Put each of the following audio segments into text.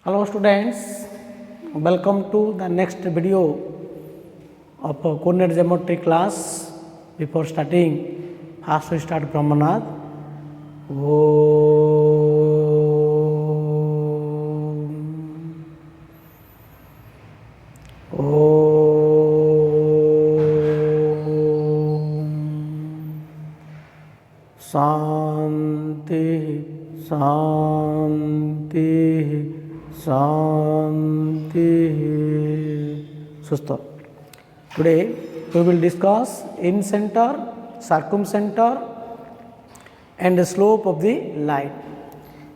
Hello students, welcome to the next video of coordinate geometry class. Before starting, first we start Brahmanad. Shanti, Shanti, Shanti. Susto. Today we will discuss in-center, circumcenter and the slope of the line.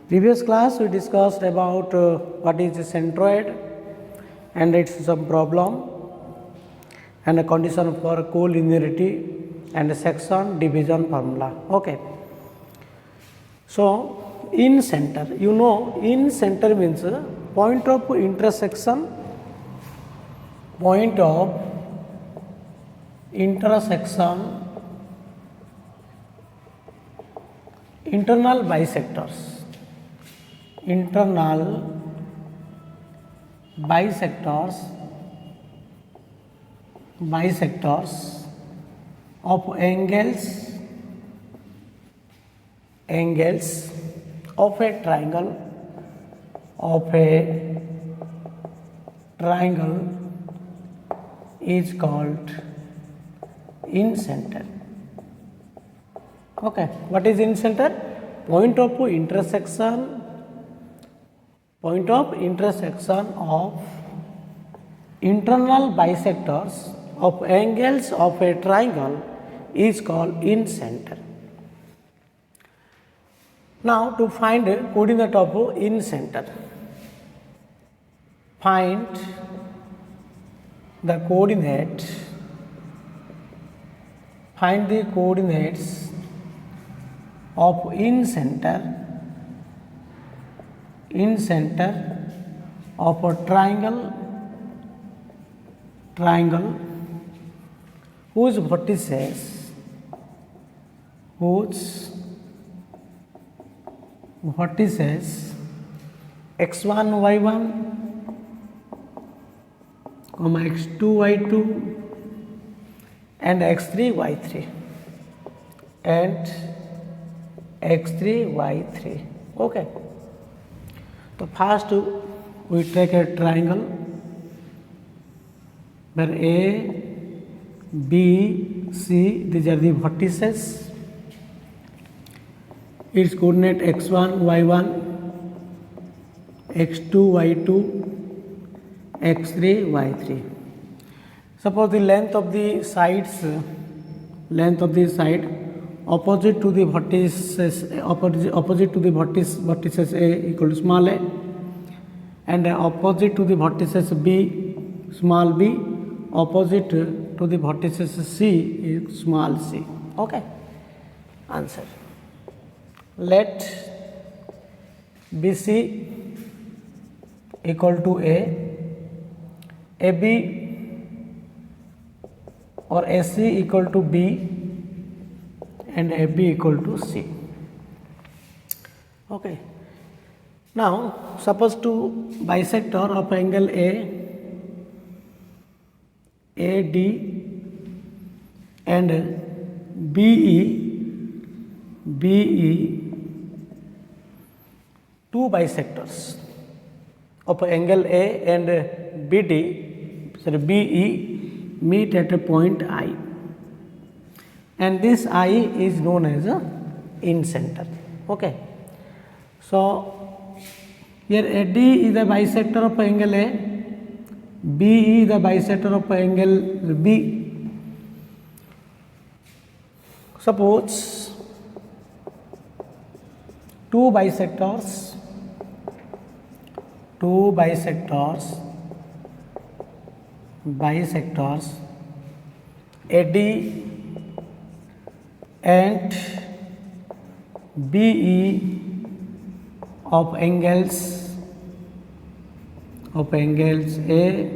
Previous class we discussed about what is the centroid and its some problem and a condition for collinearity and a section division formula. Okay. So, in center, you know, in center means point of intersection, internal bisectors of angles of a triangle is called in center. Okay, what is in center? Point of intersection of internal bisectors of angles of a triangle is called in center. Now, to find coordinate of in center, find the coordinates of in center of a triangle whose vertices x1 y1 x2 y2 and x3 y3 okay. So first we take a triangle where A, B, C, these are the vertices. Its coordinate x1 y1 x2 y2 x3 y3. Suppose the length of the sides opposite to the vertices A equal to small a and opposite to the vertices B small b, opposite to the vertices C is small c. Okay. Answer. Let BC equal to A, AB or AC equal to B and AB equal to C. Okay. Now, suppose two bisector of angle AD and BE, two bisectors of angle A and BE meet at a point I, and this I is known as in center. Okay. So here AD is the bisector of angle A, BE is the bisector of angle B. Suppose two bisectors AD and BE of angles A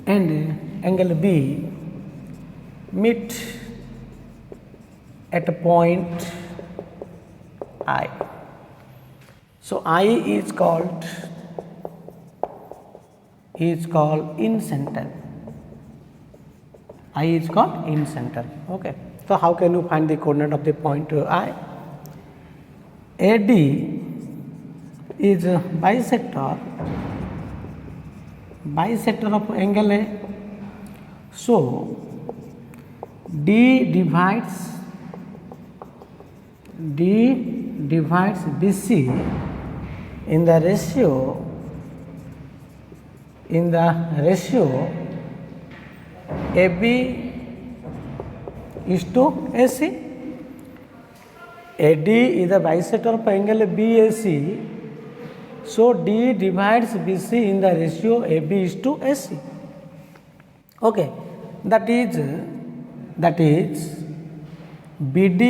and angle B meet at a point I. So I is called is called in center. I is called in center. Okay. So how can you find the coordinate of the point I? AD is a bisector of angle A. So D divides BC in the ratio AB is to AC. AD is the bisector of angle BAC. So D divides BC in the ratio AB is to AC. Okay, that is BD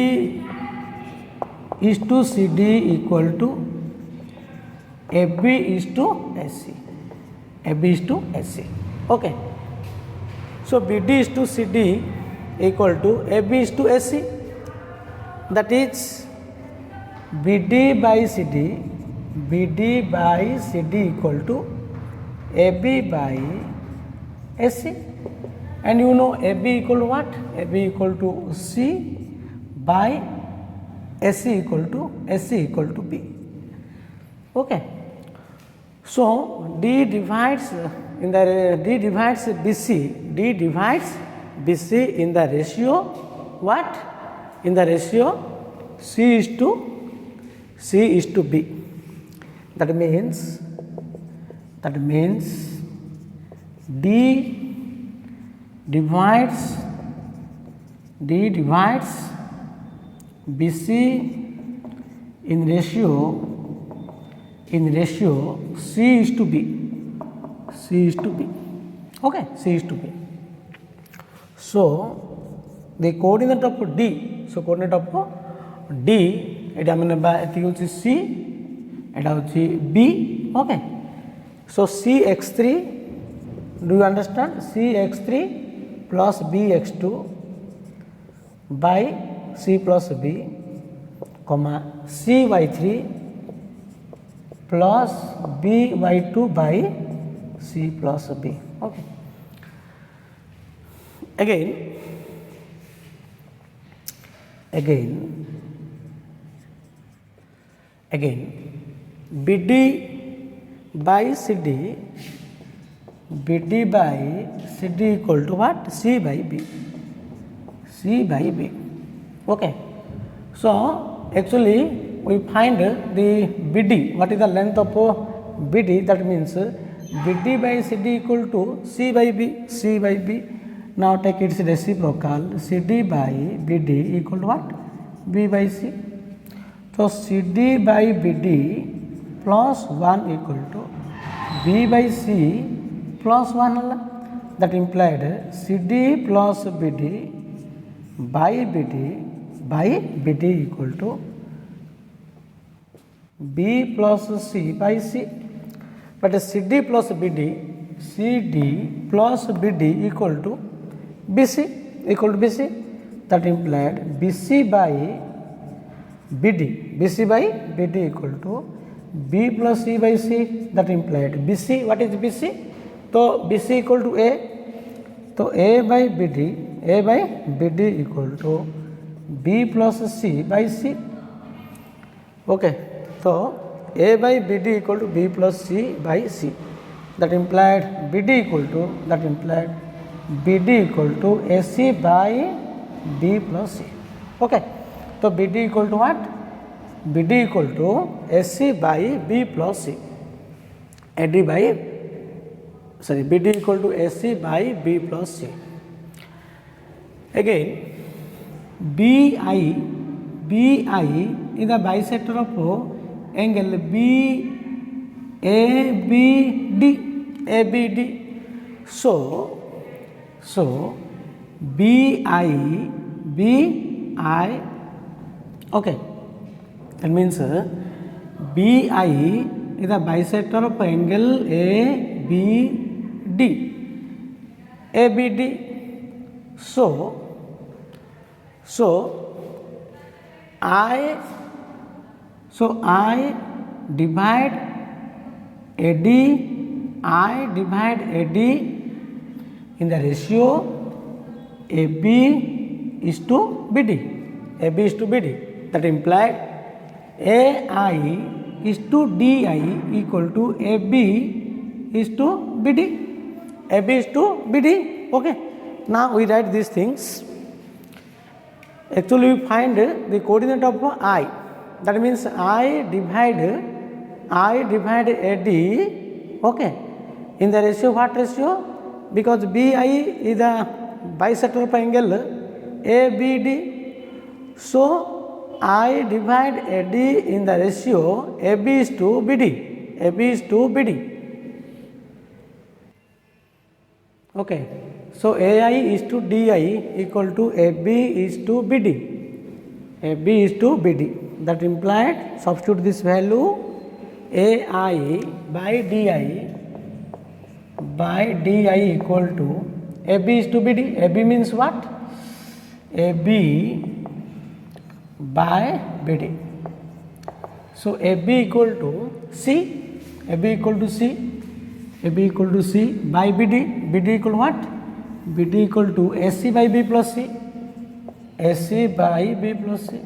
is to CD equal to AB is to AC. AB is to AC. Okay. So BD is to CD equal to AB is to AC. That is BD by CD equal to AB by AC. And you know AB equal to what? AB equal to C by AC equal to B. Okay. So D divides BC in the ratio what? In the ratio C is to B. That means D divides BC in ratio C is to B. Okay, C is to B. So the coordinate of D, এটা মানে বা এটি হচ্ছে C, এটা হচ্ছে B. Okay, so CX3, do you understand? CX3 plus BX2 by C plus B, comma CY3 plus BY2 by C plus B. Okay. Again BD by CD equal to what? C by B. Okay. So actually we find the BD. What is the length of BD? That means BD by CD equal to C by B. Now take its reciprocal. CD by BD equal to what? B by C. So CD by BD plus 1 equal to B by C plus 1. That implied CD plus BD by BD equal to B plus C by C. But CD plus BD equal to BC. That implied BC by BD equal to B plus C by C. That implied BC. What is BC? So BC equal to A. So A by BD equal to B plus C by C. Okay. So A by BD equal to B plus C by C. That implied BD equal to AC by B plus C. Okay. So BD equal to what? BD equal to AC by B plus C. BD equal to AC by B plus C. Again, BI is the bisector of angle ABD. So BI. Okay, that means BI is the bisector of angle ABD. So I divide AD I divide AD in the ratio AB is to BD. AB is to BD. That implied AI is to DI equal to AB is to BD. AB is to BD. Okay. Now we write these things. Actually we find the coordinate of I. That means I divide AD, okay, in the ratio, what ratio? Because BI is the bisector of angle ABD. So I divide AD in the ratio AB is to BD. AB is to BD. Okay. So AI is to DI equal to AB is to BD. AB is to BD. That implied substitute this value AI by DI equal to AB is to BD. AB means what? AB by BD. So AB equal to C. AB equal to C. AB equal to C by BD. BD equal what? BD equal to AC by B plus C. AC by B plus C.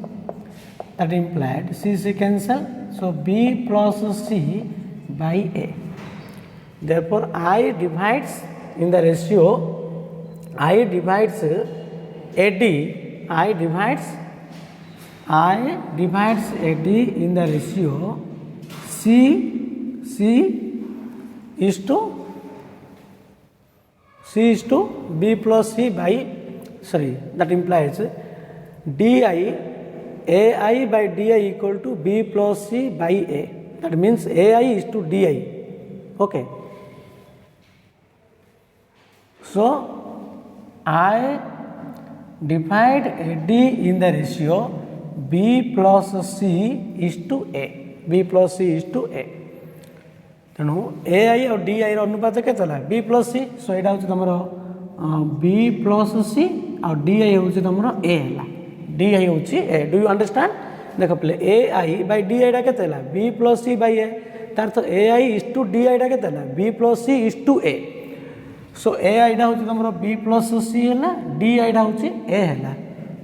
That implied C cancel. So B plus C by A. Therefore I divides in the ratio, I divides AD, I divides AD in the ratio C is to B plus C by, that implies AI by DI equal to B plus C by A. That means AI is to DI. Okay. So I divide AD in the ratio B plus C is to A. B plus C is to A. तेणु AI और DI अनुपात के B plus C. So यहाँ हूँ तुम B plus C और DI हूँ तुम A है. DI हूँ A. Do you understand? देख पे AI by DI टा के B plus C by A. तार तो AI is to DI टा के B plus C is to A. So AI टा हूँ तुम B plus C है, DI टा हूँ A है.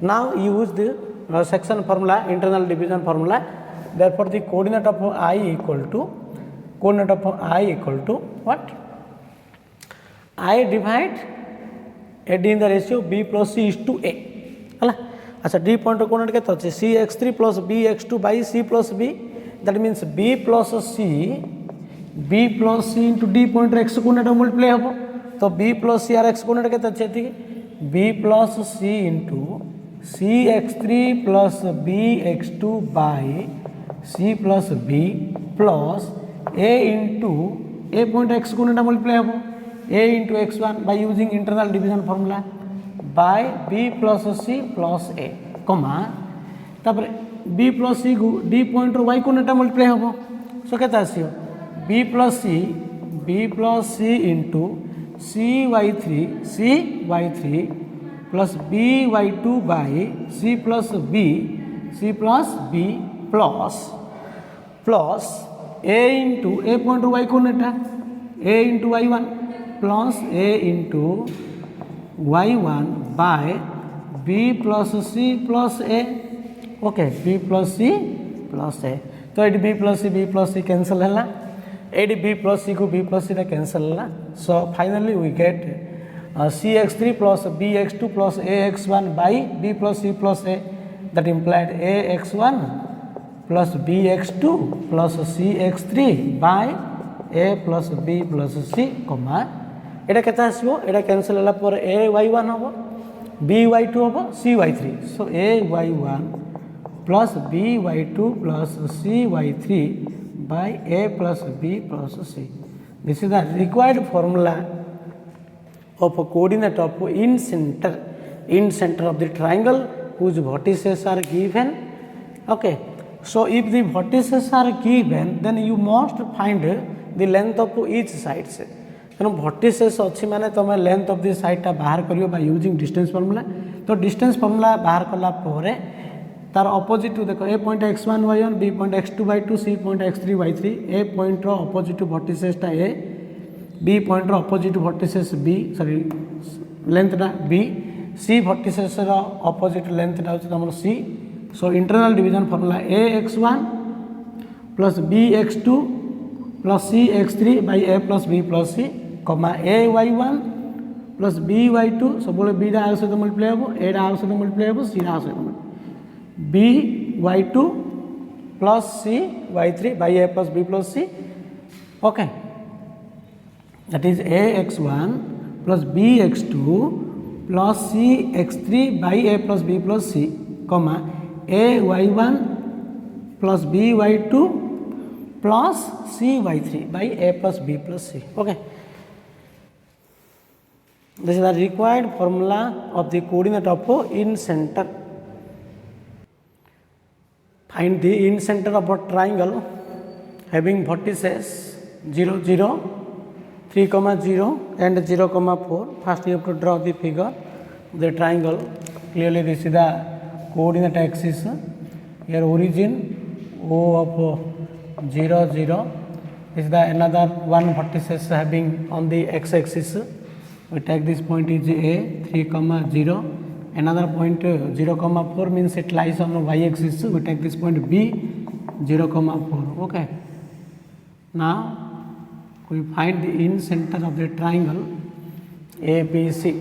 Now use the section formula, internal division formula. Therefore the coordinate of I equal to what? I divide AD in the ratio B plus C is to A. है. अच्छा D point coordinate के तो CX3 plus BX2 by C plus B. That means B plus C into D point X coordinate multiply होगा. तो B plus C और X coordinate के तो B plus C into CX3 plus BX2 by C plus B plus A into A point X coordinate multiply होगा. A into X1 by using internal division formula by B plus C plus A, comma तापर B plus C को D point रो Y coordinate multiply होगा. So क्या तासी हो B plus C into CY3 plus BY2 by C plus B plus A into A point Y coordinate A into Y1 plus A into Y1 by B plus C plus A. Okay, B plus C plus A. तो ये B plus C cancel है ना. ये B plus C को B plus C टा cancel है ना. So finally we get CX3 plus BX2 plus AX1 by B plus C plus A. That implied AX1 plus BX2 plus CX3 by A plus B plus C, comma Etah केता आसीबो Etah cancel होला पर AY1 होबो BY2 होबो CY3. So AY1 plus BY2 plus CY3 by A plus B plus C. This is the required formula of a coordinate of in center of the triangle whose vertices are given. Okay. So if the vertices are given, then you must find the length of each sides. तेणु vertices अच्छी माने तुम length of the side टा बाहर करियो by using distance formula. तो distance formula बाहर कला परे तार अपोजिट देखो A point x1 y1 b point x2 y2 c point x3 y3. A point रो अपोजिट भर्टिसेस टा A B point row opposite vertices B sorry length टा B C vertices रो opposite length टा होची तमरो C so internal division formula AX1 plus BX2 plus CX3 by A plus B plus C comma AY1 plus BY2 सब B टा आ सहित multiply हेबो A टा आ सहित multiply हेबो C टा आ सहित BY2 plus CY3 by A plus B plus C okay that is AX1 plus BX2 plus CX3 by A plus B plus C comma AY1 plus BY2 plus CY3 by A plus B plus C okay. This is the required formula of the coordinate of in center. Find the in center of a triangle having vertices 0 0 3 0 and 0 4. First you have to draw the figure of the triangle. Clearly this is the coordinate axis. Here origin O of 0 0 is the another one vertices having on the x axis. We take this point is A 3 0, another point 0 4 means it lies on the y axis. We take this point B 0 4 okay. Now we find the in center of the triangle ABC.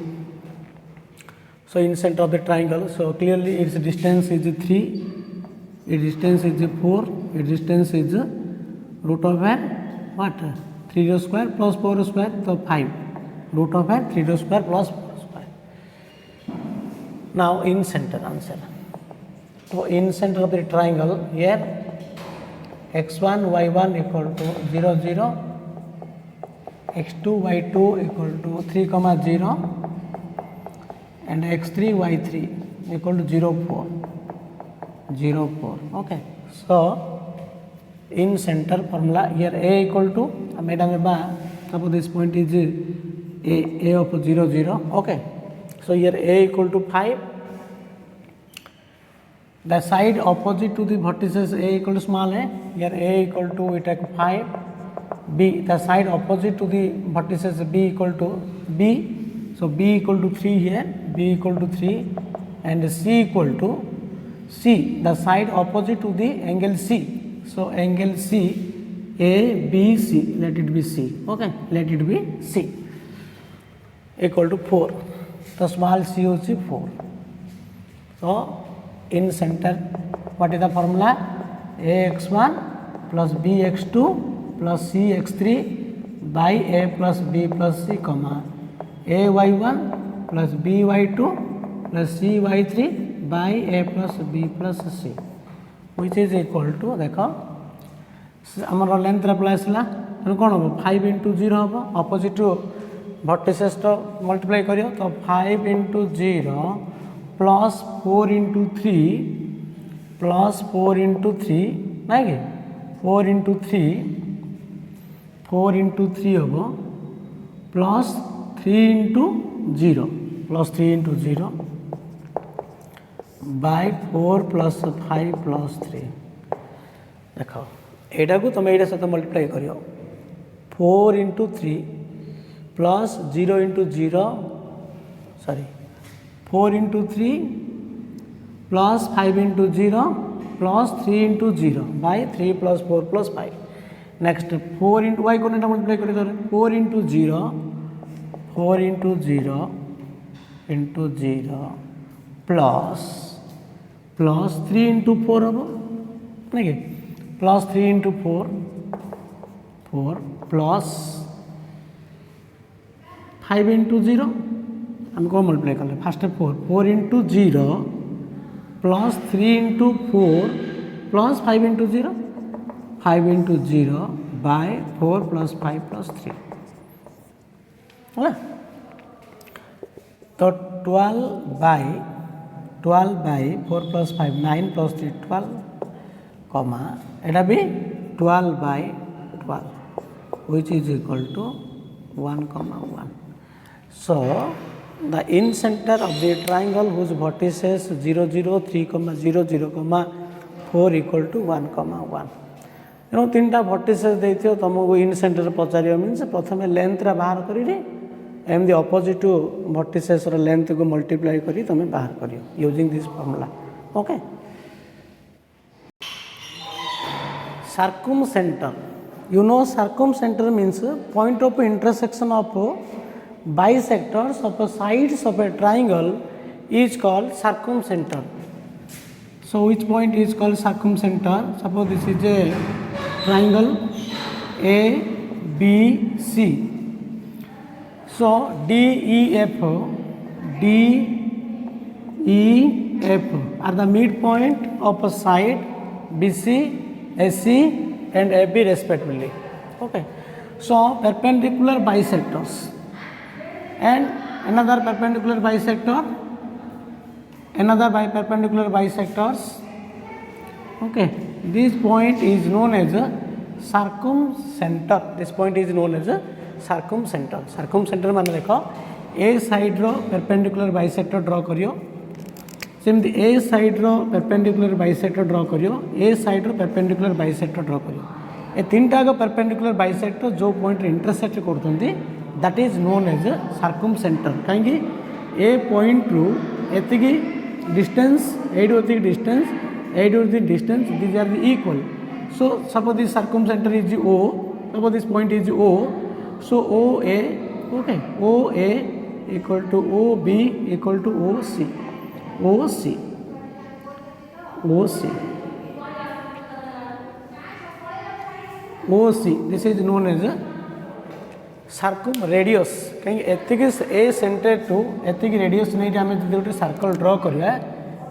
So in center of the triangle, so clearly its distance is 3, its distance is 4, its distance is root over what 3 square plus 4 square so 5 root over 3 square plus 4 square. Now in center answer. So in center of the triangle here x1 y1 equal to 0 0, x2 y2 equal to 3 0 and x3 y3 equal to 0 4 okay. So in center formula here A equal to madam suppose this point is A of 0 0 okay. So here A equal to 5, the side opposite to the vertices A equal to small a, here A equal to we take 5, B the side opposite to the vertices B equal to B, so B equal to 3 here, B equal to 3 and C equal to C the side opposite to the angle C, so angle C A B C let it be C okay, let it be C equal to 4, the small c is 4. So in center what is the formula Ax1 plus Bx2 plus Cx3 by A plus B plus C comma Ay1 plus By2 plus Cy3 by A plus B plus C which is equal to देखो आमर length पलाई आसला कौन हम 5 into 0 हम opposite to vertices तो multiply करियो तो 5 into 0 plus 4 into 3 plus 4 into 3 नहीं कि 4 into 3 हम plus 3 into 0 plus 3 into 0 by 4 plus 5 plus 3 देखो एटा को तुम एटा सहित मल्टीप्लाई करियो 4 into 3 plus 0 into 0 sorry 4 into 3 plus 5 into 0 plus 3 into 0 by 3 plus 4 plus 5. Next 4 into y को मल्टीप्लाई करियो 4 into 0 into 0 plus 3 into 4 हम नहीं plus 3 into 4 plus 5 into 0 हम को मल्टीप्लाई कर ले first 4 into 0 plus 3 into 4 plus 5 into 0 5 into 0 by 4 plus 5 plus 3 है तो 12 by 4 plus 5 9 plus 3 12 comma एटा भी 12 by 12 which is equal to 1 comma 1. So the in center of the triangle whose vertices 0 0 3 0 0 4 equal to 1 comma 1. तेणु तीन टा vertices देथियो तुमको इन centre पचार means प्रथम length रा बाहर करी एमती अपोजिट भर्टिसेस लेंथ को मल्टीप्लाई करी तुम बाहर करियो using this formula okay circumcenter you know circumcenter means point of intersection of bisectors of sides of a triangle is called circumcenter. So which point is called circumcenter? Suppose this is a triangle A B C. So DEF are the midpoint of a side BC, AC and AB respectively. Okay. So perpendicular bisectors and another perpendicular bisector, perpendicular bisectors. Okay. This point is known as a circumcenter. This point is known as a circumcenter. Circumcenter माने देखो A side row perpendicular bisector draw करियो सेमती ए side रो perpendicular bisector draw करियो ए side रो perpendicular bisector draw करियो ए तीन टाक परपेंडिकुलर बाइसेक्टर जो पॉइंट इंटरसेक्ट करथंती that is known as circumcentre कहीं ए पॉइंट रु एतिकी डिस्टेंस एति distance these are the equal so suppose this circumcentre is O suppose this point is O so O A okay O A equal to O B equal to O C OC this is known as a circumradius कहीं एतिक ए centre टू एतिक radius नहीं आम जो गोटे circle draw करिया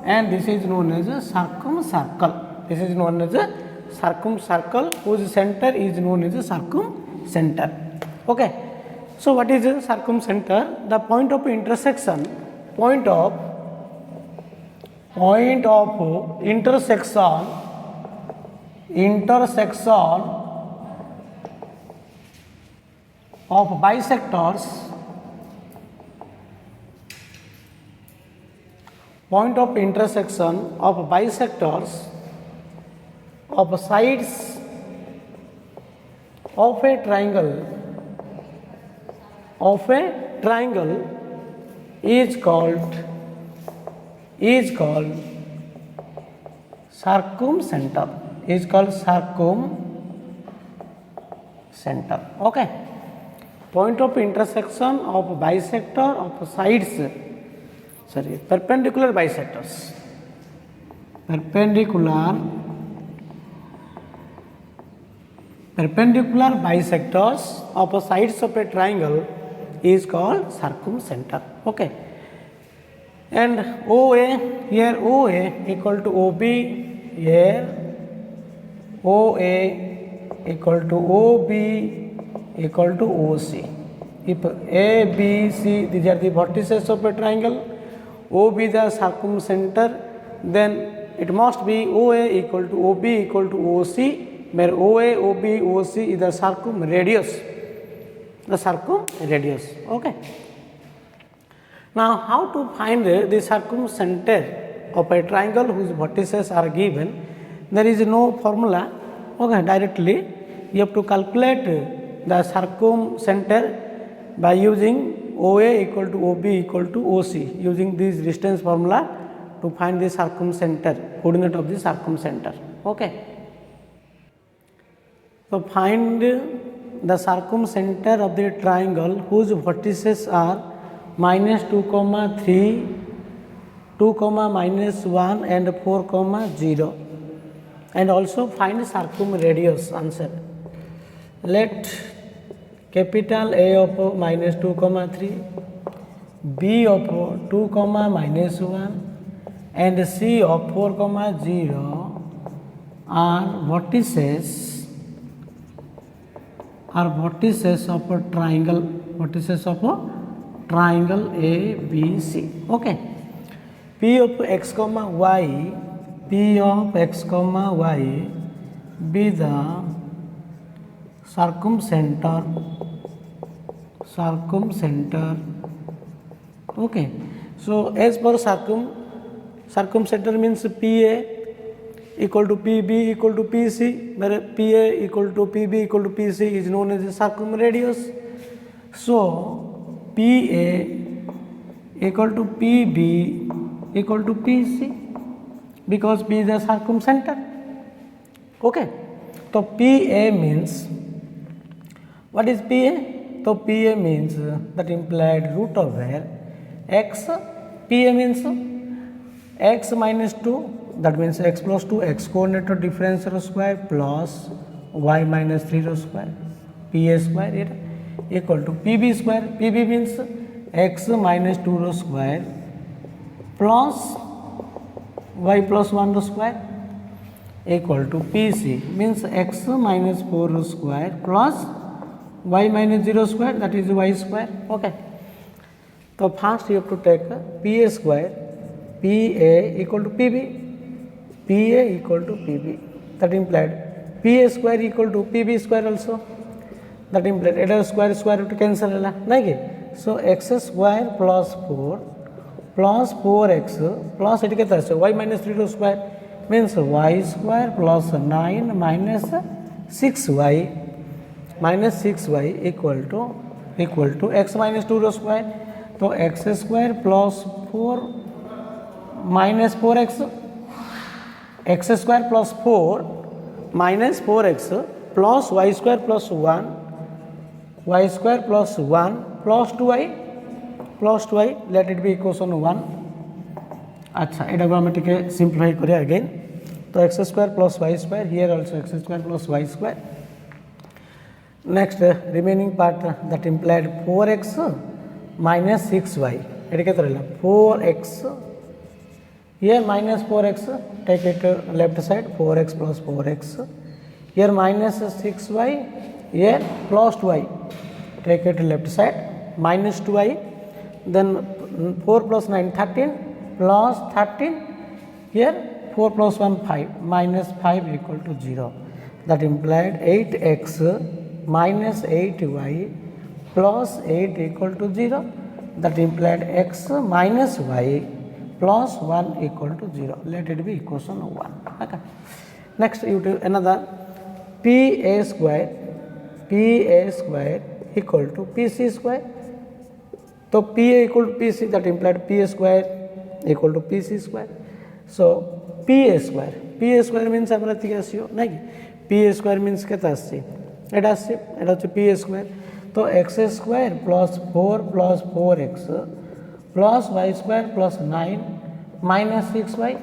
and this is known as circumcircle this is known as circumcircle whose center is known as circumcenter. Okay, so what is circumcenter? The point of intersection intersection of bisectors of sides of a triangle is called circumcenter. Okay, point of intersection of bisector of sides perpendicular bisectors of sides of a triangle is called circumcenter. Okay, and OA here OA equal to OB here OA equal to OB equal to OC. If A, B, C these are the vertices of a triangle, OB the circumcenter, then it must be OA equal to OB equal to OC, where OA, OB, OC is the circumradius. Okay. Now, how to find the circumcenter of a triangle whose vertices are given? There is no formula. Okay, directly you have to calculate the circumcenter by using OA equal to OB equal to OC, using this distance formula to find the circumcenter, coordinate of the circumcenter. Okay. So find the circumcenter of the triangle whose vertices are -2, 3, 2, -1 and 4, 0, and also find circumradius. Answer: let capital A of -2, 3, B of 2, -1 and C of 4, 0 are vertices of a triangle, triangle ABC. Okay, P of x, y be the circumcenter. Okay, so as per circumcenter means PA equal to PB equal to PC, where PA equal to PB equal to PC is known as the circumradius. So PA equal to PB equal to PC, because P is the circumcenter. Okay, so PA means, what is PA? So PA means that implied root of where x, PA means x minus 2, that means x plus 2, x coordinate difference square plus y minus 3 square, PA square here equal to PB square. PB means x minus 2 square plus y plus 1 square equal to PC means x minus 4 square plus y minus 0 square, that is y square. Okay, so first you have to take PA square, PA equal to PB, PA equal to PB, that implied PA square equal to PB square also, that implied it square root cancel hela nahi. So x square plus 4 plus 4x plus it kete ase y minus 3 square means y square plus 9 minus 6y equal to x minus 2 square. So x square plus 4 minus 4x, x square plus 4 minus 4x plus y square plus 1, y square plus 1 plus 2y, let it be equation 1. अच्छा, एटा को हम टिके simplify करिया again. तो x square plus y square, here also x square plus y square. Next remaining part that implied 4x minus 6y, एटा केते रहला 4x, here minus 4x, take it left side, 4x plus 4x, here minus 6y, here plus 2y, take it left side, minus 2y, then 4 plus 9 13 plus 13, here 4 plus 1 5, minus 5 equal to 0, that implied 8x minus 8y plus 8 equal to 0, that implied x minus y plus 1 equal to 0, let it be equation 1. Okay. Next you do another PA square equal to PC square. So PA equal to PC, that implied PA square equal to PC square. So PA square means আমরা থেকে আসিও নাকি, PA square means কেতে আসছে, এটা আসছে, এটা হচ্ছে PA square. তো x square plus 4 plus 4x plus y square plus 9 minus 6y,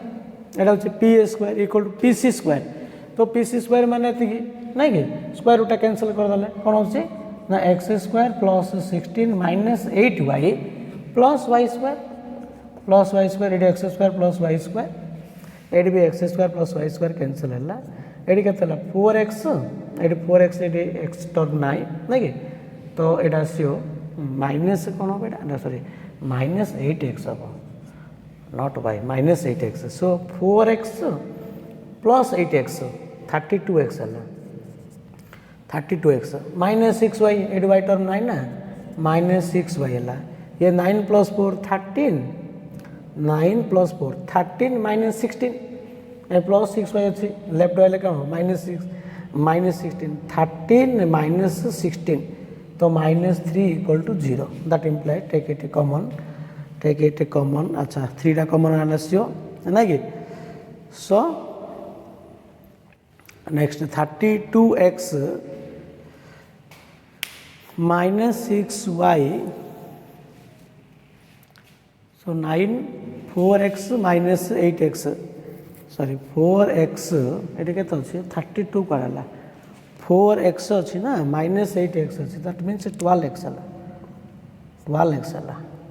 এটা হচ্ছে PA square equal to PC square. তো PC square মানে এতিকি নাকি, স্কয়ার রুটটা ক্যান্সেল করে দিলে কোন হচ্ছে না x square plus 16 minus 8y plus y square এটা x square plus y square, एडी भी x square plus y square cancel है ला, एडी क्या तला 4x, AD 4x AD x term 9 नहीं, तो एडा सियो माइनस कौन हो बेटा, ना सॉरी माइनस 8x अब, not y, minus 8x. So 4x plus 8x 32x है ला, 32x माइनस 6y, एडी y टर्म 9 ना, माइनस 6y है ला, ये 9 plus 4 13, 9 plus 4 13 minus 16 plus 6y अच्छी लेफ्ट वाले का हो minus 6 minus 16 13 minus 16, तो minus 3 equal to 0, that implies take it common, अच्छा 3 टा common आना सियो ना कि. So next 32x minus 6y, so 4x minus 8x, sorry 4x এটা কত আছে 32 कराला, 4x ଅଛି ना minus 8x ଅଛି, that means 12x ହେଲା,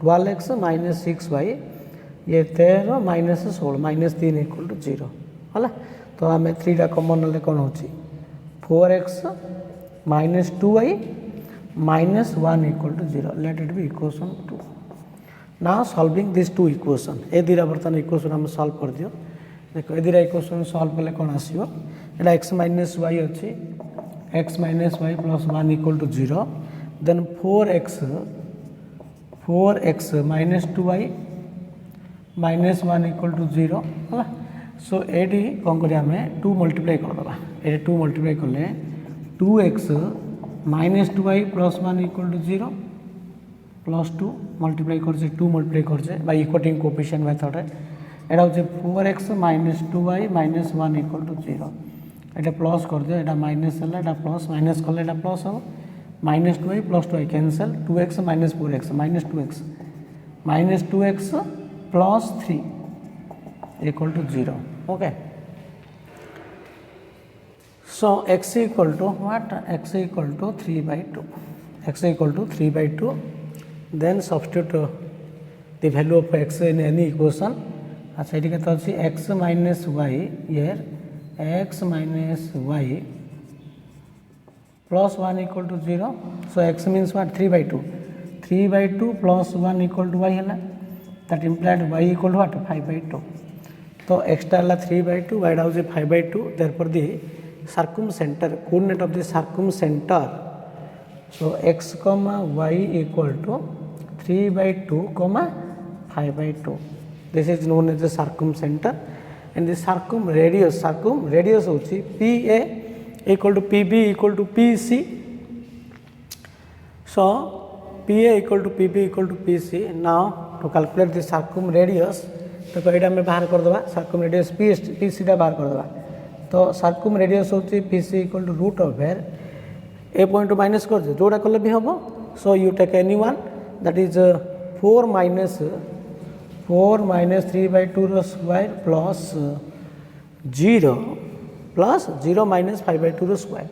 12x minus 6y, ये 13 minus 16 minus 3 equal to 0 ହେଲା. तो हमें 3 टा कॉमन ले कोन होची 4x minus 2y minus 1 equal to 0, let it be equation 2. Now solving these two equation, ए दिरा बर्तन इक्वेशन हम सॉल्व कर दियो. देखो ए दिरा इक्वेशन सॉल्व कले कोन आसीबो, एटा x minus y अछि, x minus y plus 1 equal to 0, then 4x minus 2y minus 1 equal to 0 होला. सो ये कौन करें आम 2 मल्टीप्लाई करदे ये 2 मल्टीप्लाई कले 2x minus 2y plus 1 equal to 0 plus 2 multiply करछे 2 मल्टीप्लाई करछे बाय इक्वेटिंग कोएफिशिएंट मेथड एटा होचे 4x minus 2y minus 1 equal to 0 Etah plus कर दियो एटा माइनस हला एटा प्लस माइनस कले एटा प्लस हो minus 2y plus 2y cancel 2x minus 4x minus 2x plus 3 equal to 0 okay so x equal to what x equal to 3 by 2 x equal to 3 by 2 then substitute the value of x in any equation अच्छा ये कहता है x minus y here x minus y plus 1 equal to 0 so x means what 3 by 2 3 by 2 plus 1 equal to y है that implied y equal to what 5 by 2 तो extra है 3 by 2 y down 5 by 2 therefore the circumcenter coordinate of the circumcenter so x comma y equal to 3 by 2 comma 5 by 2 this is known as the circumcenter and the circum radius hochi pa equal to pb equal to pc so pa equal to pb equal to pc now to calculate the circum radius तो ये आम बाहर करदे circum radius PC बाहर करदे तो circumradius होची PC equal to root of where a point minus कर दे जोड़ा कले भी हम so you take any one that is 4 minus 3 by 2 square plus 0 minus 5 by 2 square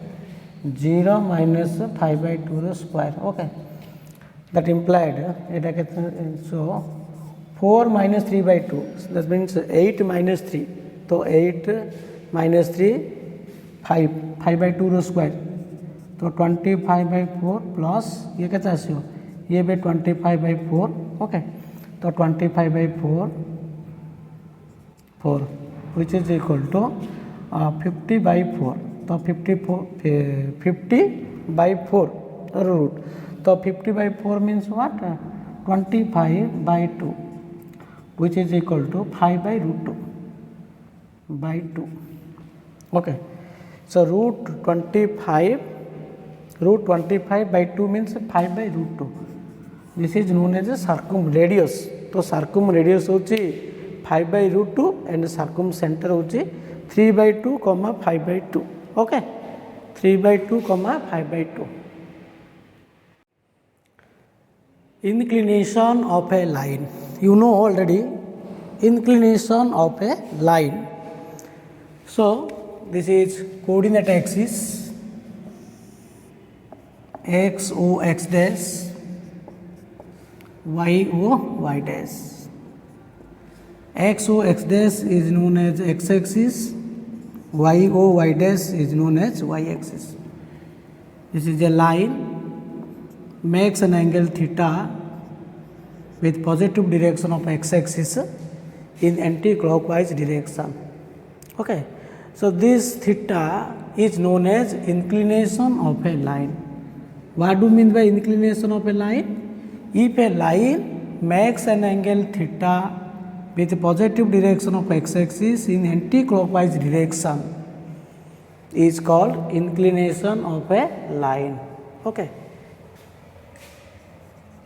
0 minus 5 by 2 square okay that implied ये so 4 minus 3 by 2 that means 8 minus 3 तो 8 minus 3 5 by 2 square तो 25 by 4 plus ये कैसे आसो ये भी 25 by 4 okay तो 25 by 4 which is equal to 50 by 4 तो 50 by 4 रूट तो 50 by 4 means what 25 by 2 which is equal to 5 by root 2 by 2 okay so root 25 by 2 means 5 by root 2 this is known as a circum radius तो circum radius होची 5 by root 2 and circum center होची 3 by 2 comma 5 by 2 okay 3 by 2 comma 5 by 2 inclination of a line you know already inclination of a line so this is coordinate axis x o x dash y o y dash x o x dash is known as x axis y o y dash is known as y axis this is a line makes an angle theta with positive direction of x-axis in anti-clockwise direction. Okay, so this theta is known as inclination of a line. What do you mean by inclination of a line? If a line makes an angle theta with positive direction of x-axis in anti-clockwise direction is called inclination of a line. Okay,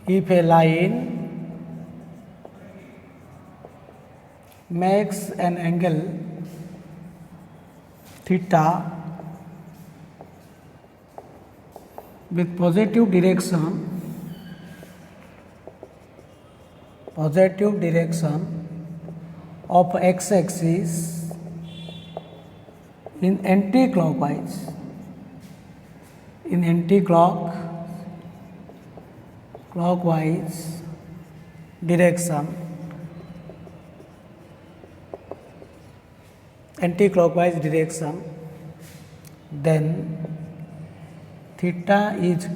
if a line makes an angle theta with positive direction of x-axis in anti-clockwise direction anti-clockwise direction then theta is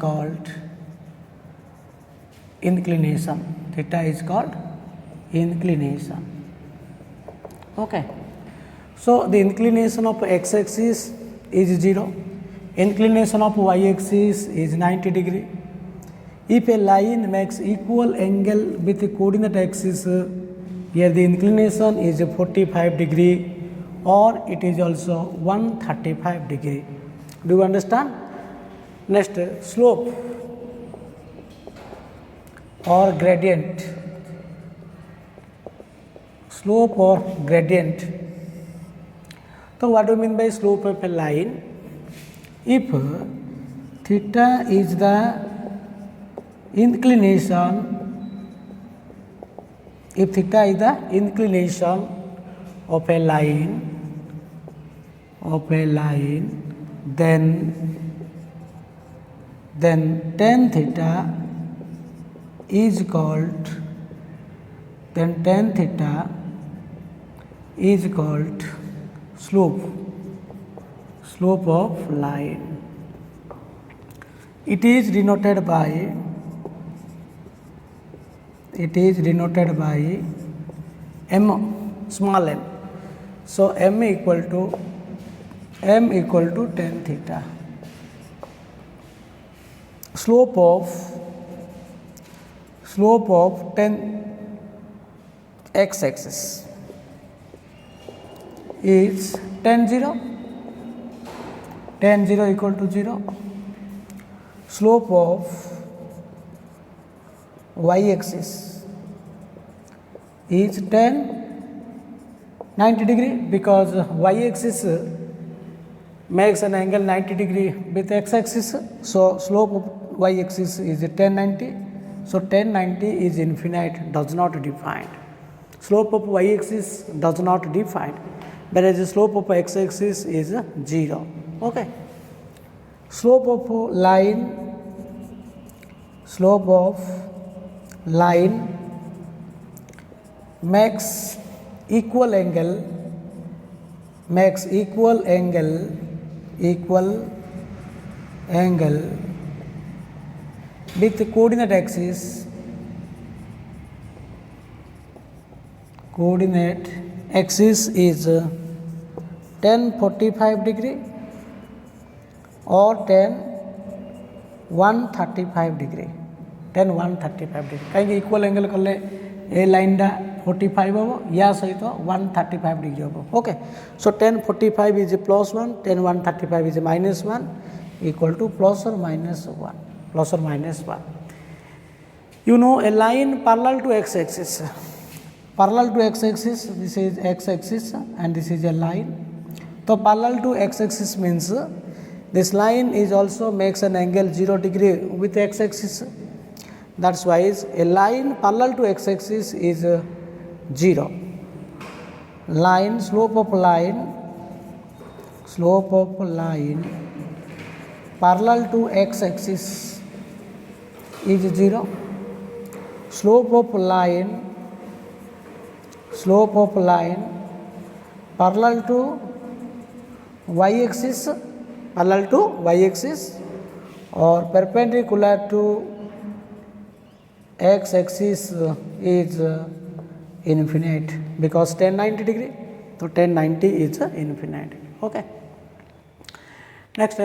called inclination okay so the inclination of x-axis is 0 inclination of y-axis is 90 degree if a line makes equal angle with the coordinate axis here the inclination is 45 degree or it is also 135 degree. Do you understand? Next, slope or gradient. Slope or gradient. So what do you mean by slope of a line? If theta is the inclination, if theta is the inclination of a line, then tan theta is called slope of line. It is denoted by m, small m. So m equal to tan theta. Slope of tan x axis is tan 0 equal to 0. Slope of y axis is tan 90 degree, because y axis makes an angle 90 degree with x axis. So slope of y axis is tan 90. So tan 90 is infinite, does not define. Slope of y axis does not define, whereas the slope of x axis is 0. Okay. Slope of line makes equal angle with the coordinate axis is tan 45 degree or tan 135 degree. कहीं equal angle कले ए line टा 45 हम या सहित 135 degree हम. Okay. So tan 45 is +1, tan 135 is -1 equal to +or-1. You know a line parallel to x axis. This is x axis and this is a line. So parallel to x axis means this line is also makes an angle 0 degree with x axis. That's why a line parallel to x axis is 0. Slope of line parallel to x axis is 0. Slope of line parallel to y axis or perpendicular to x axis is infinite, because tan 90 degree. So tan 90 is infinite. Okay. Next,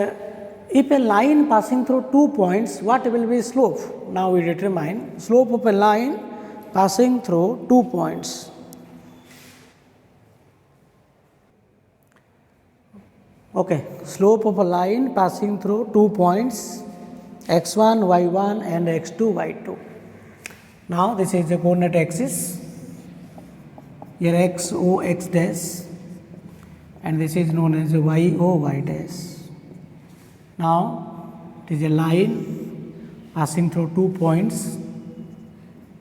if a line passing through 2 points, what will be slope? Now we determine slope of a line passing through 2 points. Okay, slope of a line passing through 2 points x1, y1 and x2, y2. Now this is the coordinate axis. Here x, o, x dash, and this is known as y, o, y dash. Now it is a line passing through 2 points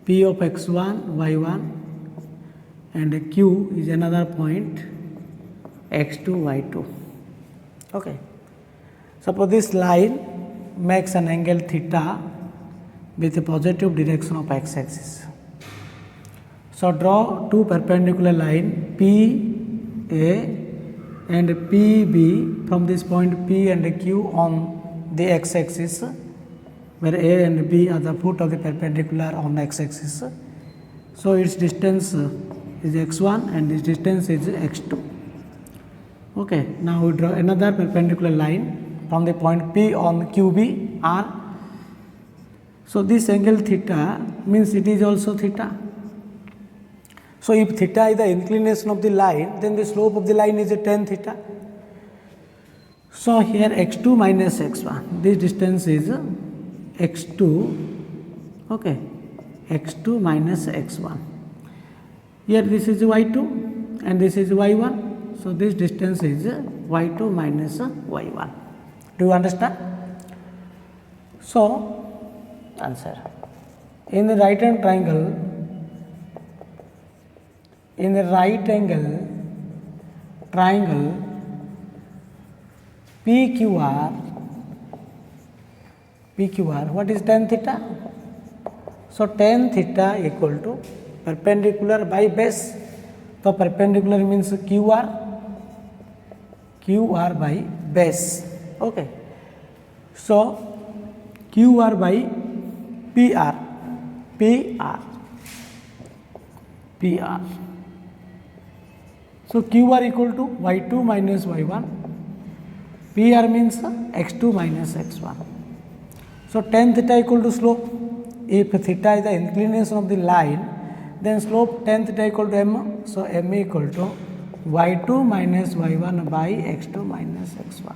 P of x1, y1, and Q is another point x2, y2. Okay. Suppose this line makes an angle theta with a positive direction of x axis. So draw two perpendicular line PA and PB from this point P and Q on the x axis, where A and B are the foot of the perpendicular on x axis. So its distance is x1 and this distance is x2. Okay, now we draw another perpendicular line from the point P on QB R. So this angle theta means it is also theta. So if theta is the inclination of the line, then the slope of the line is a tan theta. So here x2 minus x1, this distance is x2, okay, x2 minus x1. Here this is y2 and this is y1. So this distance is y2 minus y1. Do you understand? So answer. In the right hand triangle, in the right angle triangle PQR, what is tan theta? So tan theta equal to perpendicular by base. So perpendicular means QR by base. Okay. So QR by PR. So QR equal to y2 minus y1. PR means x2 minus x1. So tan theta equal to slope. If theta is the inclination of the line, then slope tan theta equal to m. So m equal to y2 minus y1 by x2 minus x1.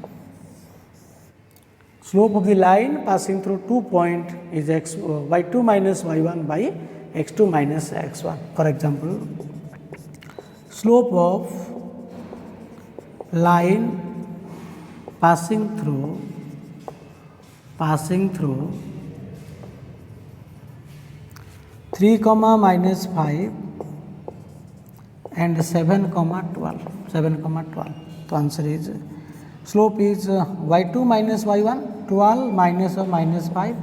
Slope of the line passing through 2 point is y2 minus y1 by x2 minus x1. For example, slope of line passing through 3 comma minus 5 and 7 comma 12. So answer is slope is y2 minus y1, 12 minus or minus 5,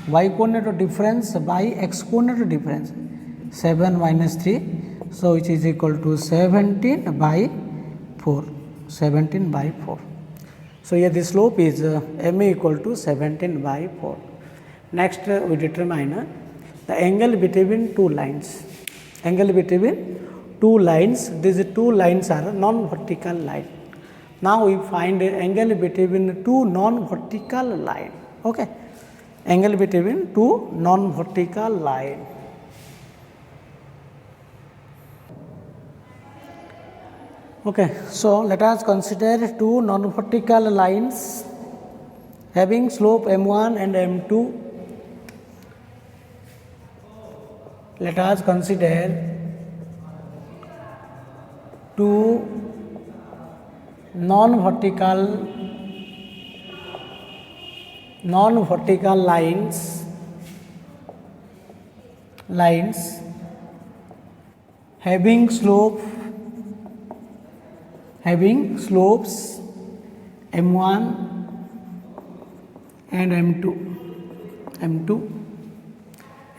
y coordinate of difference by x coordinate of difference, 7 minus 3, so which is equal to 17 by 4. So here the slope is m equal to 17 by 4. Next we determine the angle between two lines. These two lines are non-vertical line. Now we find an angle between two non-vertical line. Okay, angle between two non-vertical line. Okay, so let us consider two non-vertical lines having slope m1 and m2. Let us consider two non-vertical lines having slopes m1 and m2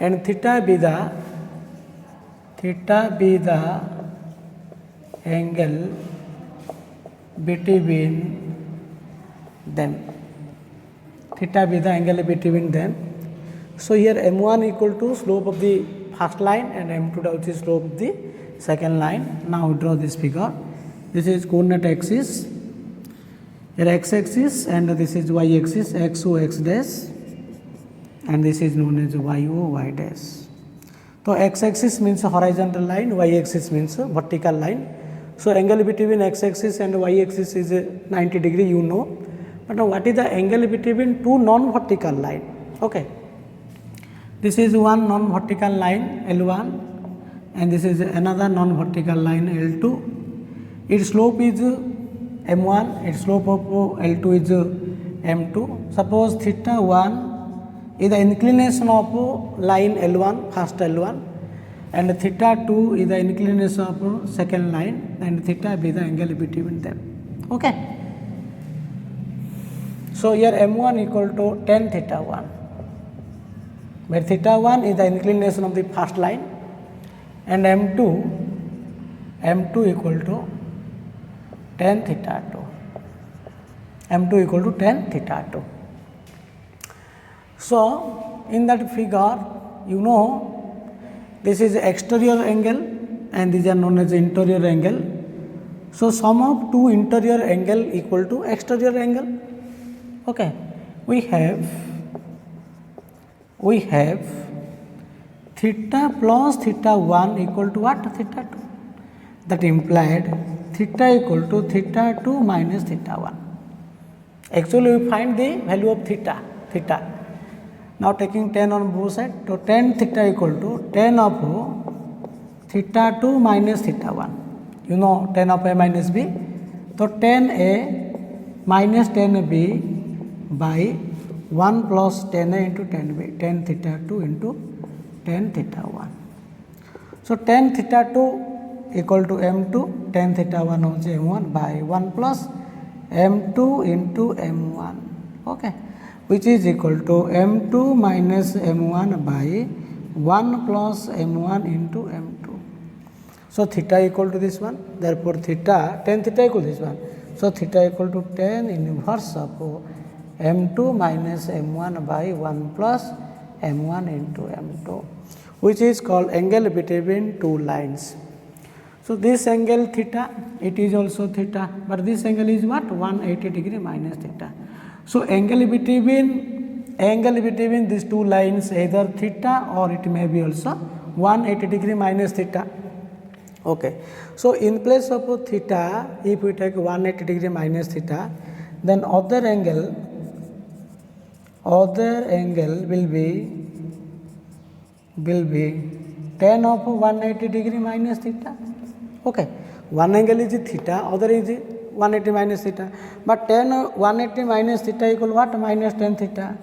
and theta be the angle between them. So here m1 equal to slope of the first line and m2 which is slope of the second line. Now draw this figure. This is coordinate axis, here x axis and this is y axis, xo x dash, and this is known as yo y dash. So x axis means horizontal line, y axis means vertical line. So angle between x axis and y axis is 90 degree, you know. But now what is the angle between two non-vertical line? Okay, this is one non-vertical line L1 and this is another non-vertical line L2. Its slope is m1, its slope of L2 is m2. Suppose theta 1 is the inclination of line L1, first L1, and theta 2 is the inclination of second line, and theta be the angle between them. Okay. So here m1 equal to tan theta 1, where theta 1 is the inclination of the first line, and m2 equal to tan theta 2. So in that figure, you know, this is exterior angle and these are known as interior angle. So sum of two interior angle equal to exterior angle. Okay, we have theta plus theta 1 equal to what? Theta 2. That implied theta equal to theta 2 minus theta 1. Actually, we find the value of theta. Now taking tan on both sides, so tan theta equal to tan of theta 2 minus theta 1. You know tan of a minus b. So tan a minus tan b by 1 plus tan a into tan b, tan theta 2 into tan theta 1. So tan theta 2 equal to m2, tan theta 1 होचे m1 by 1 plus m2 into m1, okay, which is equal to m2 minus m1 by 1 plus m1 into m2. So theta equal to this one, therefore theta, tan theta equal to this one. So theta equal to tan inverse of m2 minus m1 by 1 plus m1 into m2, which is called angle between two lines. So this angle theta, it is also theta, but this angle is what? 180 degree minus theta. So angle between these two lines either theta or it may be also 180 degree minus theta. Okay. So in place of theta, if we take 180 degree minus theta, then other angle will be tan of 180 degree minus theta. Okay, one angle is theta, other is 180 minus theta, but tan 180 minus theta equal what? Minus tan theta,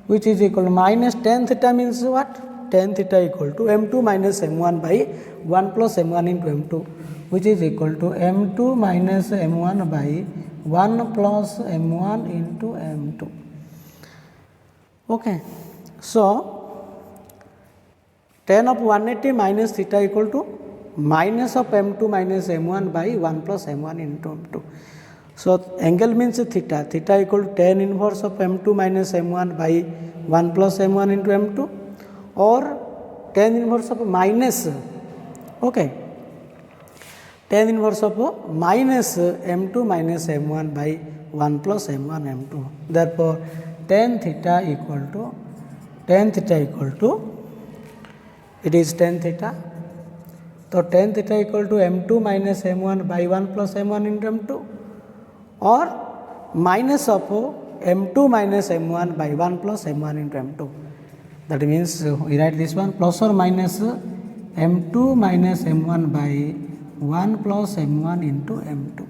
which is equal to minus tan theta means what? Tan theta equal to m2 minus m1 by 1 plus m1 into m2, which is equal to m2 minus m1 by 1 plus m1 into m2. Okay, so tan of 180 minus theta equal to minus of m2 minus m1 by 1 plus m1 into m2. So angle means theta equal to tan inverse of m2 minus m1 by 1 plus m1 into m2, or tan inverse of minus, okay, tan inverse of minus m2 minus m1 by 1 plus m1 m2. Therefore tan theta equal to it is tan theta. So tan theta equal to m2 minus m1 by 1 plus m1 into m2, or minus of m2 minus m1 by 1 plus m1 into m2. That means we write this one plus or minus m2 minus m1 by 1 plus m1 into m2.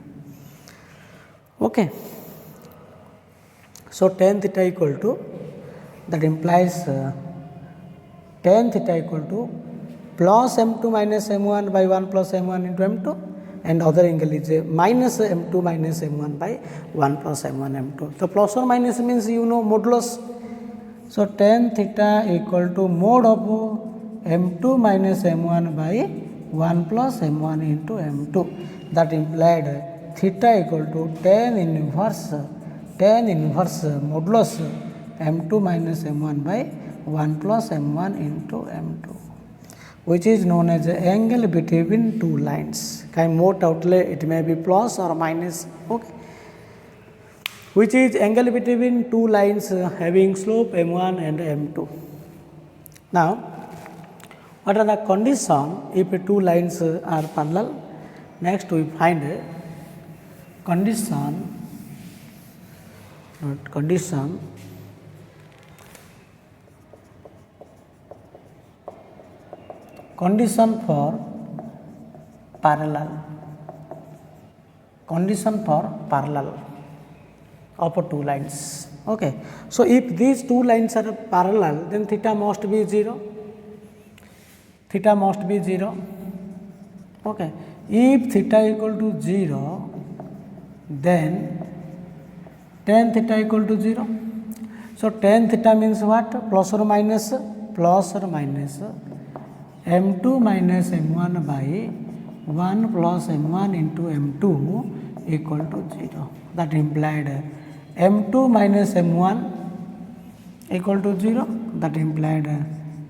Okay. So tan theta equal to, that implies tan theta equal to plus m2 minus m1 by 1 plus m1 into m2, and other angle is minus m2 minus m1 by 1 plus m1 m2. So plus or minus means you know modulus. So tan theta equal to mod of m2 minus m1 by 1 plus m1 into m2. That implied theta equal to tan inverse modulus m2 minus m1 by 1 plus m1 into m2, which is known as angle between two lines. Kind mote outlay, it may be plus or minus, okay, which is angle between two lines having slope m1 and m2. Now, what are the condition if two lines are parallel? Next we find condition for parallel of two lines. Okay. So if these two lines are parallel, then theta must be 0. Okay. If theta equal to 0, then tan theta equal to 0. So tan theta means what? Plus or minus m2 minus m1 by 1 plus m1 into m2 equal to 0. That implied m2 minus m1 equal to 0. That implied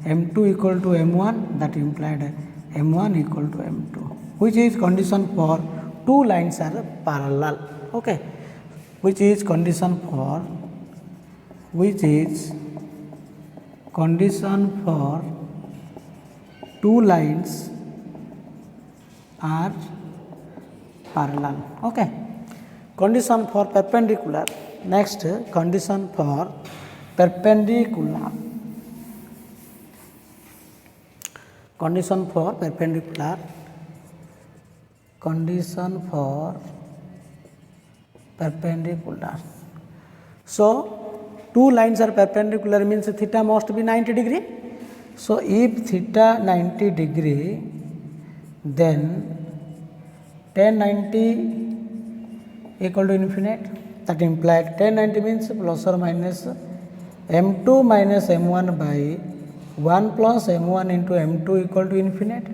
m2 equal to m1. That implied m1 equal to m2, which is condition for two lines are parallel. Okay, which is condition for two lines are parallel. Okay. Condition for perpendicular. Next, condition for perpendicular. Condition for perpendicular. Condition for perpendicular. So, two lines are perpendicular means theta must be 90 degree. So, if theta 90 degree, then tan 90 equal to infinite. That implied tan 90 means plus or minus m2 minus m1 by 1 plus m1 into m2 equal to infinite.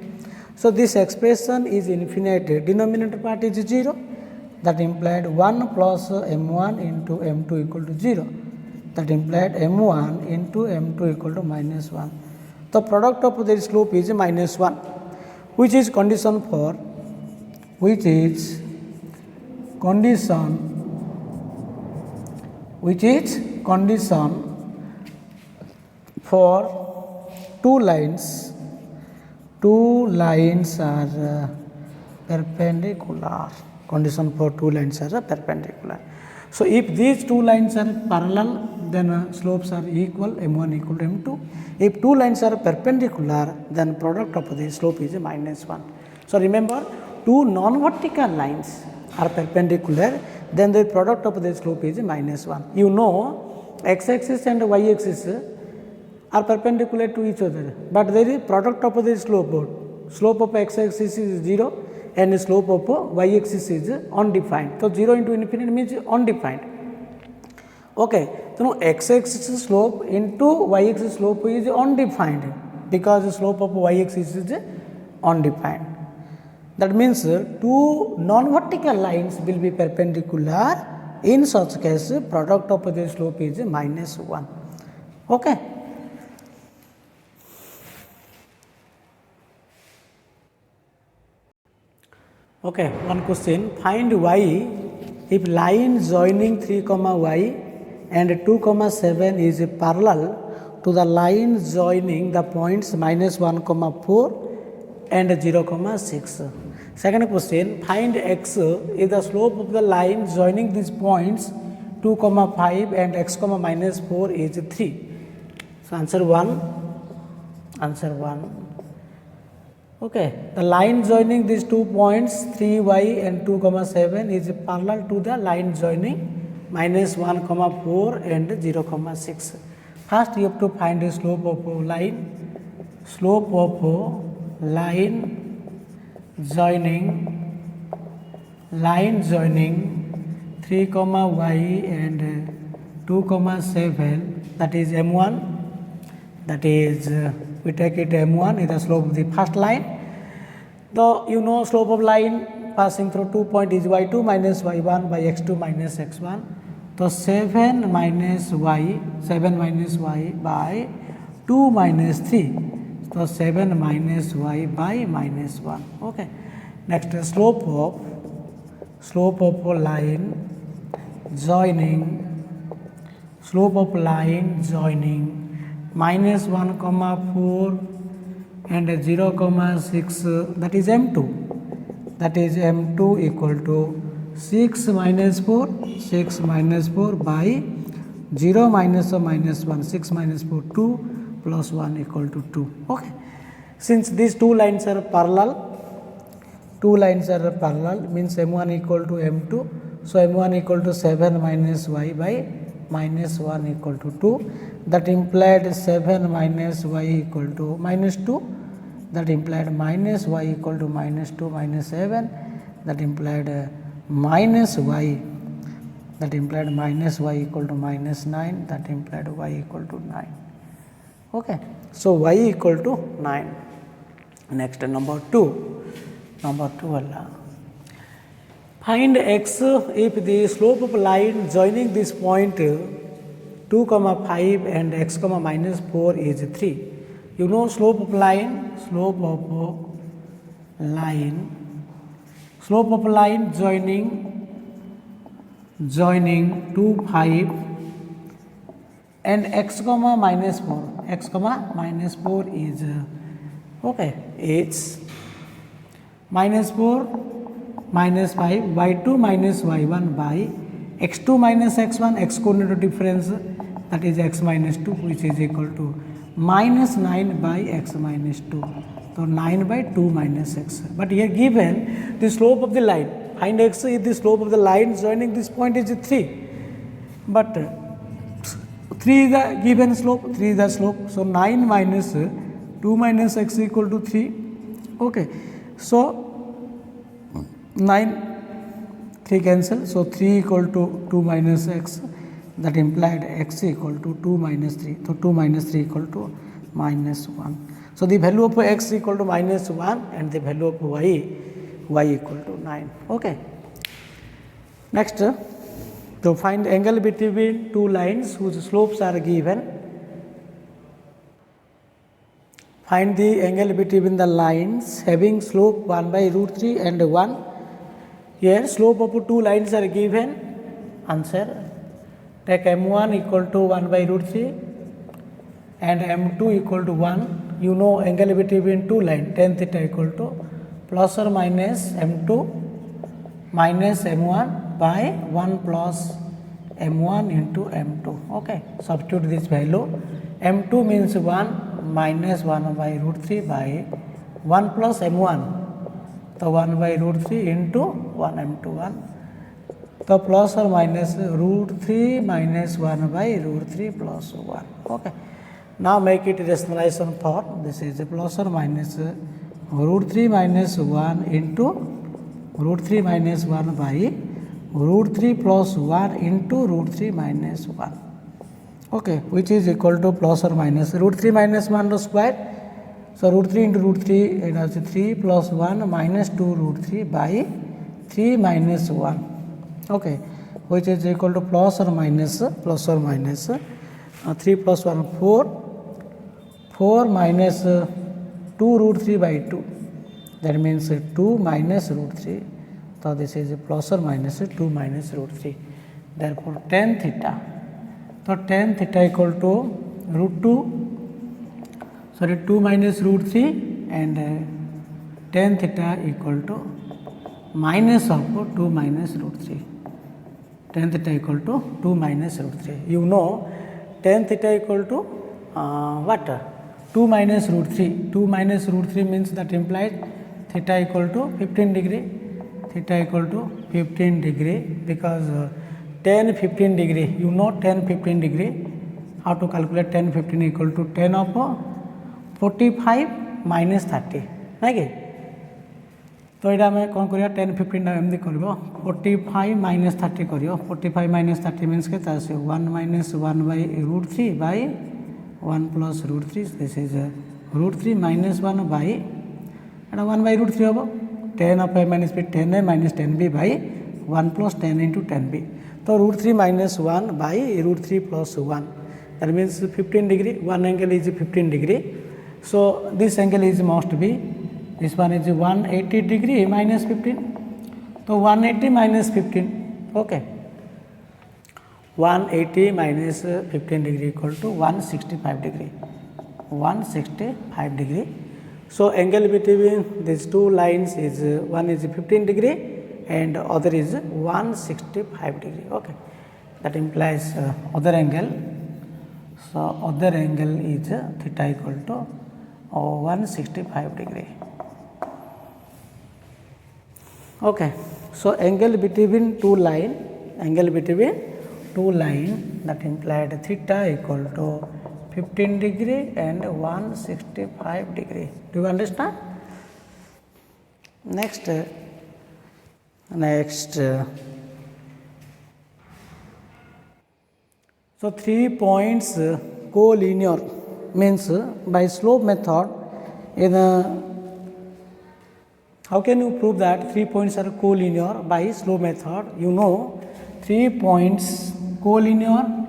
So, this expression is infinite, denominator part is 0, that implied 1 plus m1 into m2 equal to 0, that implied m1 into m2 equal to minus 1. The product of their slope is minus 1, which is condition for two lines are perpendicular. Condition for two lines are perpendicular. So, if these two lines are parallel, then slopes are equal, m1 equal to m2. If two lines are perpendicular, then product of the slope is minus 1. So, remember, two non-vertical lines are perpendicular, then the product of the slope is minus 1. You know, x-axis and y-axis are perpendicular to each other, but there is product of the slope. Slope of x-axis is 0 and slope of y-axis is undefined. So, 0 into infinity means undefined. Okay. So, x-axis slope into y-axis slope is undefined because the slope of y-axis is undefined. That means two non-vertical lines will be perpendicular. In such case, product of the slope is minus 1. Okay. Okay, one question. Find y if line joining 3 comma y and 2 comma 7 is parallel to the line joining the points minus 1 comma 4 and 0 comma 6. Second question. Find x if the slope of the line joining these points 2 comma 5 and x comma minus 4 is 3. So, answer 1. Okay, the line joining these 2 points 3y and 2 comma 7 is parallel to the line joining minus 1 comma 4 and 0 comma 6. First you have to find the slope of line joining 3 comma y and 2 comma 7, that is m1, that is we take it m1 is the slope of the first line. Though you know slope of line passing through 2 point is y2 minus y1 by x2 minus x1. So, 7 minus y by 2 minus 3. So, 7 minus y by minus 1. Okay. Next, slope of line joining minus 1 comma 4 and 0 comma 6, that is m2. That is m2 equal to 6 minus 4 by 0 minus or minus 1, 6 minus 4, 2 plus 1 equal to 2. Okay. Since these two lines are parallel means m1 equal to m2. So, m1 equal to 7 minus y by minus 1 equal to 2. That implied 7 minus y equal to minus 2. That implied minus y equal to minus 2 minus 7. That implied minus y equal to minus 9. That implied y equal to 9. Okay. So, y equal to 9. Next, number 2. Find x if the slope of line joining this point 2 comma 5 and x comma minus 4 is 3. You know slope of line joining 2 5 and x comma minus 4 is Okay, it's minus 4 minus 5 y2 minus y1 by x2 minus x1, x coordinate difference, that is x minus 2, which is equal to minus 9 by x minus 2. So 9 by 2 minus x. But here given the slope of the line, find x is the slope of the line joining this point is 3. But 3 is the given slope, 3 is the slope. So 9 minus 2 minus x equal to 3. Okay. So 9, 3 cancel. So 3 equal to 2 minus x. That implied x equal to 2 minus 3. So 2 minus 3 equal to minus 1. So the value of x equal to minus 1 and the value of y equal to 9. Okay. Next, to find angle between two lines whose slopes are given. Find the angle between the lines having slope 1 by root 3 and 1. Here slope of two lines are given. Answer. Take m1 equal to 1 by root 3 and m2 equal to 1. You know angle between two lines tan theta equal to plus or minus m2 minus m1 by 1 plus m1 into m2. Okay. Substitute this value. m2 means 1 minus 1 by root 3 by 1 plus m1. So 1 by root 3 into 1 m2 1. So plus or minus root 3 minus 1 by root 3 plus 1. Okay. Now make it rationalization form. This is a plus or minus root 3 minus 1 into root 3 minus 1 by root 3 plus 1 into root 3 minus 1. Okay, which is equal to plus or minus root 3 minus 1 square. So root 3 into root 3, it has 3 plus 1 minus 2 root 3 by 3 minus 1. Okay, which is equal to plus or minus 3 plus 1 4 minus 2 root 3 by 2, that means 2 minus root 3. So this is plus or minus 2 minus root 3. Therefore tan theta. So tan theta equal to root 2 minus root 3 and tan theta equal to minus of 2 minus root 3. Tan theta equal to 2 minus root 3. You know tan theta equal to what? 2 minus root 3. 2 minus root 3 means that implies theta equal to 15 degree. Theta equal to 15 degree because tan 15 degree. You know tan 15 degree. How to calculate tan 15 equal to tan of 45 minus 30. Right? तो यहाँ आम कौन कर tan 15 एमती कर 45 minus 30 कर 45 minus 30 मीनस के 1 minus 1 by root 3 by 1 plus root 3. This is root 3 minus 1 by 1 by root 3 हम tan of a minus b 10a minus 10b by 1 plus 10 into 10b. So root 3 minus 1 by root 3 plus 1. That means 15 degree. One angle is 15 degree. So this angle is must be, this one is 180 degree minus 15. So 180 minus 15. Okay. 180 minus 15 degree equal to 165 degree. 165 degree. So angle between these two lines is one is 15 degree and other is 165 degree. Okay. That implies other angle. So other angle is theta equal to 165 degree. Okay. So angle between two line, that implied theta equal to 15 degree and 165 degree. Do you understand? Next. So 3 points collinear means by slope method. In how can you prove that 3 points are collinear by slope method? You know 3 points collinear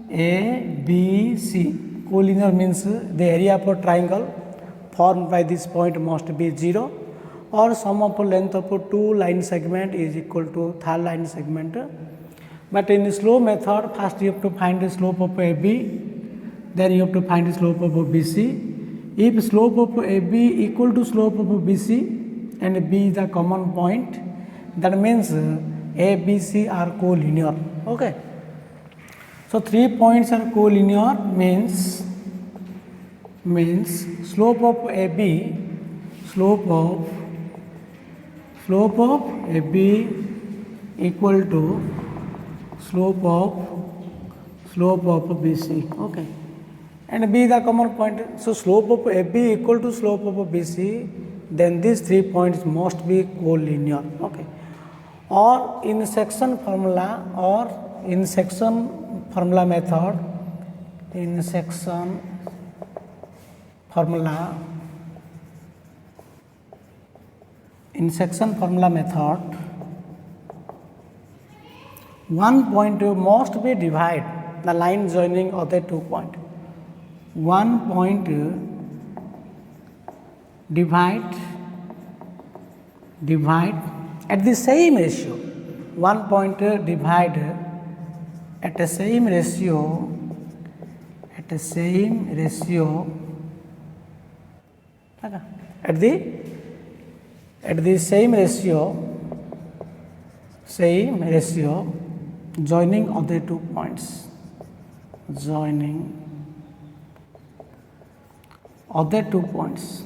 A, B, C. Collinear means the area of a triangle formed by this point must be 0 or sum of length of two line segment is equal to third line segment. But in slope method, first you have to find the slope of AB, then you have to find the slope of BC. if slope of AB equal to slope of BC and B is the common point, that means A, B, C are collinear. Okay. So 3 points are collinear means slope of AB equal to slope of BC. Okay. And B is the common point. So slope of AB equal to slope of BC, then these 3 points must be collinear. Okay. Or in section formula method, one point must be divide the line joining other 2 points. One point divide at the same ratio. One point divide at the same ratio. At the same ratio joining other 2 points. Other two points.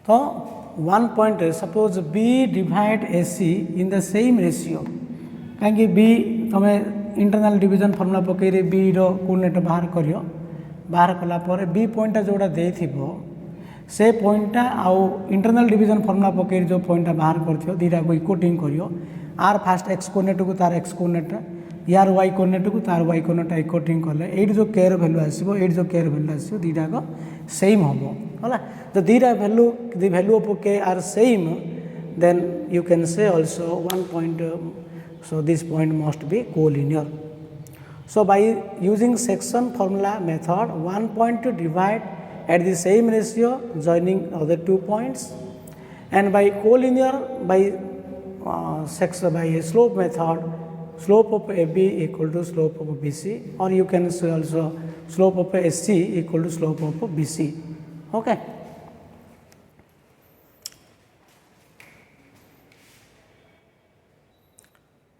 So one point, suppose B divide AC in the same ratio. कहीं B तुम्हें internal division formula पकई B रो coordinate बाहर करियो, बाहर कला पर B पॉइंटा जोड़ा देथिबो से पॉइंटा आउ इंटरनल डिवीजन फॉर्मूला पकई जो पॉइंटा बाहर करथियो दीटा को इक्वटिंग करियो. आर फास्ट x कोऑर्डिनेट को तार x कोऑर्डिनेट यार y कोऑर्डिनेट को तार y कोऑर्डिनेट इक्वटिंग करले एट जो केयर वैल्यू आसीबो एट जो केयर वैल्यू आसीबो दीटा को सेम होबो होला. तो दीटा value the value of k are same, then you can say also one point. So this point must be collinear. So by using section formula method, one point to divide at the same ratio joining other 2 points, and by collinear by slope method, slope of AB equal to slope of BC, or you can say also slope of SC equal to slope of BC. Okay.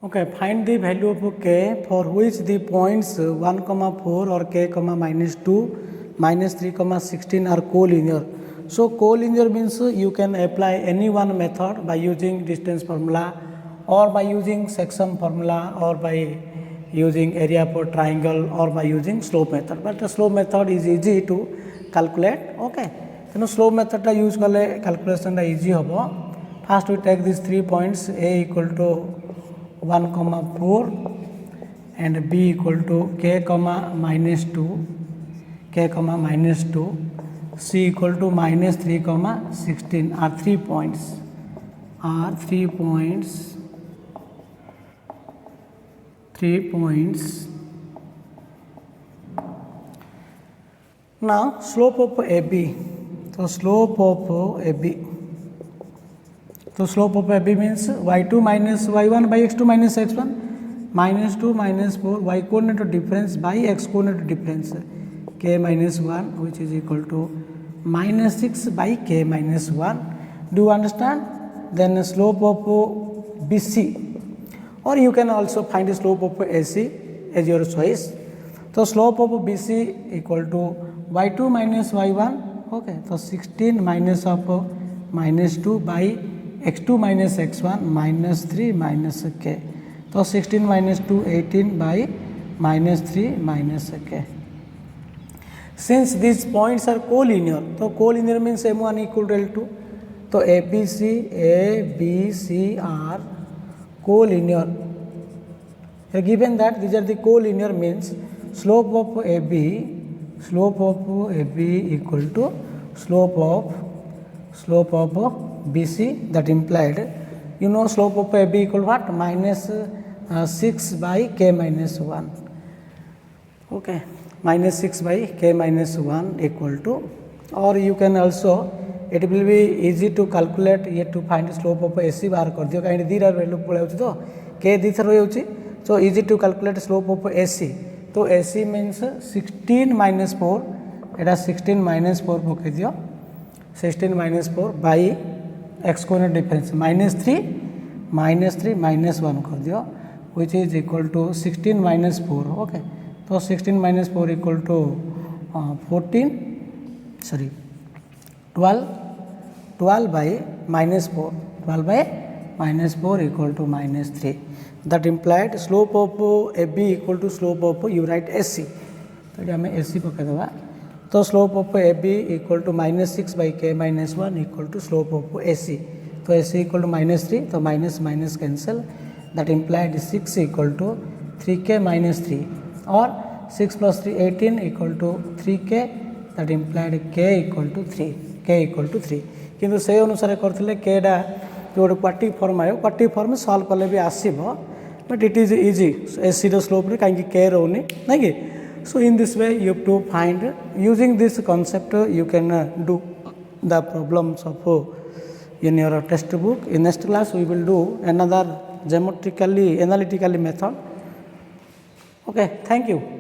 Okay, find the value of k for which the points 1, 4 or k, -2, -3, 16 are collinear. So collinear means you can apply any one method by using distance formula, or by using section formula, or by using area for triangle, or by using slope method. But the slope method is easy to calculate. Okay, so slope method ta use kale calculation ta easy hobo. First we take these 3 points, A equal to 1, 4 and B equal to k, -2, C equal to -3, 16 are 3 points. Now slope of AB. So slope of AB means y2 minus y1 by x2 minus x1, -2, -4, y coordinate difference by x coordinate difference, k -1, which is equal to -6 by k -1. Do you understand? Then slope of BC, or you can also find the slope of AC as your choice. So slope of BC equal to y2 minus y1. Okay, so 16 minus of -2 by x2 minus x1 -3 minus k. So 16 minus 2 18 by -3 minus k. Since these points are collinear, so collinear means M1 equal to L2. So ABC are collinear. Given that these are the collinear means slope of AB equal to slope of BC. That implied, you know, slope of AB equal what? -6 by k -1. Okay, -6 by k -1 equal to, or you can also, it will be easy to calculate here to find slope of AC बाहर कर दियो. कहीं दीटा value पड़े तो k दी थर हो So easy to calculate slope of AC. So AC means 16 minus 4. It has 16 minus 4 पकई दियो 16 minus 4 by x coordinate difference minus 3 minus 1 कर दियो which is equal to 16 minus 4. Okay, तो 16 minus 4 equal to 12 by minus 4. 12 by minus 4 equal to minus 3. That implied slope of AB equal to slope of you write SC. तो हमें SC पकड़ देगा. तो slope of AB equal to minus 6 by k minus 1 equal to slope of AC. तो AC equal to minus 3. तो minus minus cancel. That implied 6 equal to 3k minus 3 or 6 plus 3 18 equal to 3k. That implied k equal to 3. k equal to 3. किंतु से अनुसार करथिले k डा जो quadratic form आयो quadratic form solve कले भी आसीबो but it is easy AC रो स्लोप रे काहे के रहउनी नै कि so in this way you have to find using this concept you can do the problems of in your textbook. In next class we will do another geometrically analytically method. Okay, thank you.